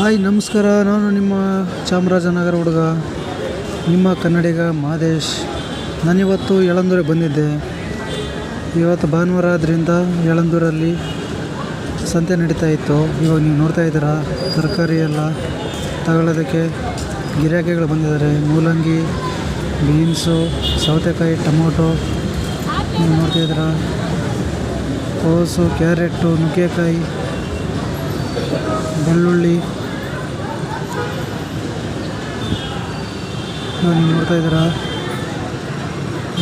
Hi ನಮಸ್ಕಾರ. ನಾನು ನಿಮ್ಮ ಚಾಮರಾಜನಗರ ಹುಡುಗ, ನಿಮ್ಮ ಕನ್ನಡಿಗ ಮಾದೇಶ್. ನಾನಿವತ್ತು ಯಳಂದೂರಿಗೆ ಬಂದಿದ್ದೆ. ಇವತ್ತು ಭಾನುವಾರ ಆದ್ದರಿಂದ ಯಳಂದೂರಲ್ಲಿ ಸಂತೆ ನಡೀತಾ ಇತ್ತು. ಇವಾಗ ನೀವು ನೋಡ್ತಾ ಇದ್ದೀರಾ, ತರಕಾರಿ ಎಲ್ಲ ತಗೊಳ್ಳೋದಕ್ಕೆ ಗಿರಾಕಿಗಳು ಬಂದಿದ್ದಾರೆ. ಮೂಲಂಗಿ, ಬೀನ್ಸು, ಸೌತೆಕಾಯಿ, ಟೊಮೊಟೊ ನೀವು ನೋಡ್ತಾ ಇದ್ದೀರಾ. ಕೋಸು, ಕ್ಯಾರೆಟು, ನುಗ್ಗೆಕಾಯಿ, ಬೆಳ್ಳುಳ್ಳಿ ನೀವು ನೋಡ್ತಾ ಇದ್ದೀರಾ.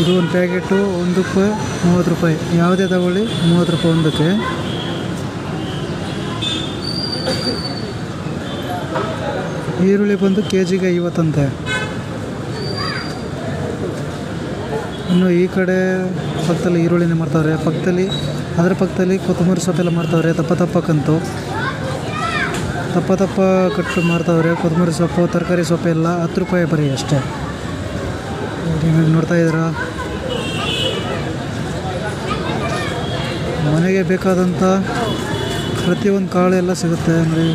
ಇದು ಒಂದು ಪ್ಯಾಕೆಟು ಒಂದಕ್ಕೆ 30 ರೂಪಾಯಿ. ಯಾವುದೇ ತಗೊಳ್ಳಿ 30 ರೂಪಾಯಿ ಒಂದಕ್ಕೆ. ಈರುಳ್ಳಿ ಬಂದು ಕೆಜಿಗೆ 50 ಅಂತೆ. ಇನ್ನು ಈ ಕಡೆ ಪಕ್ಕದಲ್ಲಿ ಈರುಳ್ಳಿನೇ ಮಾಡ್ತಾವ್ರೆ. ಅದರ ಪಕ್ಕದಲ್ಲಿ ಕೊತ್ತಂಬರಿ ಸೊಪ್ಪೆಲ್ಲ ಮಾಡ್ತಾವ್ರೆ. ತಪ್ಪಕ್ಕಂತೂ ದಪ್ಪ ಕಟ್ಟು ಮಾಡ್ತಾವ್ರೆ. ಕೊತ್ತಂಬರಿ ಸೊಪ್ಪು, ತರಕಾರಿ ಸೊಪ್ಪು ಎಲ್ಲ 10 ರೂಪಾಯಿ ಬರೀ ಅಷ್ಟೇ. ನೀವು ನೋಡ್ತಾ ಇದ್ದೀರಾ. ಮನೆಗೆ ಬೇಕಾದಂಥ ಪ್ರತಿಯೊಂದು ಕಾಳು ಎಲ್ಲ ಸಿಗುತ್ತೆ. ಅಂದರೆ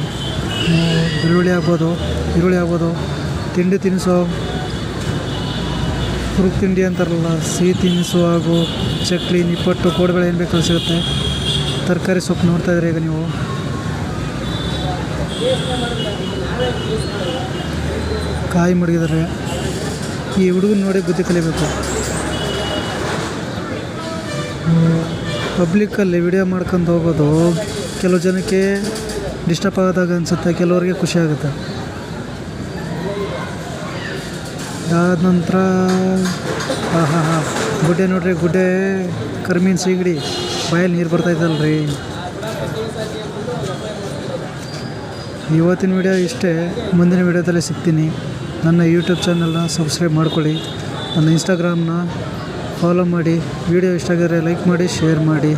ಈರುಳ್ಳಿ ಆಗ್ಬೋದು, ತಿಂಡಿ ತಿನಿಸು, ಕುರುಕು ತಿಂಡಿ ಅಂತಾರಲ್ಲ, ಸಿಹಿ ತಿನಿಸು ಹಾಗೂ ಚಕ್ಲಿ, ನಿಪ್ಪಟ್ಟು, ಕೋಡುಬಳೆ ಏನು ಬೇಕಾದ್ರೂ ಸಿಗುತ್ತೆ. ತರಕಾರಿ ಸೊಪ್ಪು ನೋಡ್ತಾ ಇದ್ದೀರಾ. ಈಗ ನೀವು ಕಾಯಿ ಮಡಗಿದ್ದಾರೆ. ಈ ಹುಡುಗನ ನೋಡಿ ಬುದ್ಧಿ ಕಲಿಬೇಕು. ಪಬ್ಲಿಕ್ಕಲ್ಲಿ ವಿಡಿಯೋ ಮಾಡ್ಕೊಂಡು ಹೋಗೋದು ಕೆಲವು ಜನಕ್ಕೆ ಡಿಸ್ಟರ್ಬ್ ಆದಾಗ ಅನಿಸುತ್ತೆ, ಕೆಲವರಿಗೆ ಖುಷಿ ಆಗುತ್ತೆ. ಅದಾದ ನಂತರ ಗುಡ್ಡೆ ನೋಡ್ರಿ, ಗುಡ್ಡೆ ಕರ್ಮೀನ್ ಸೀಗಡಿ ಬಾಯಲ್ಲಿ ನೀರು ಬರ್ತಾಯಿದ್ದಲ್ರಿ. ಇವತ್ತಿನ ವಿಡಿಯೋ ಇಷ್ಟೇ. ಮುಂದಿನ ವಿಡಿಯೋದಲ್ಲಿ ಸಿಗ್ತೀನಿ. ನನ್ನ ಯೂಟ್ಯೂಬ್ ಚಾನಲ್ನ ಸಬ್ಸ್ಕ್ರೈಬ್ ಮಾಡ್ಕೊಳ್ಳಿ. ನನ್ನ ಇನ್ಸ್ಟಾಗ್ರಾಮ್ನ ಫಾಲೋ ಮಾಡಿ. ವಿಡಿಯೋ ಇಷ್ಟ ಆಗಿದ್ರೆ ಲೈಕ್ ಮಾಡಿ, ಶೇರ್ ಮಾಡಿ.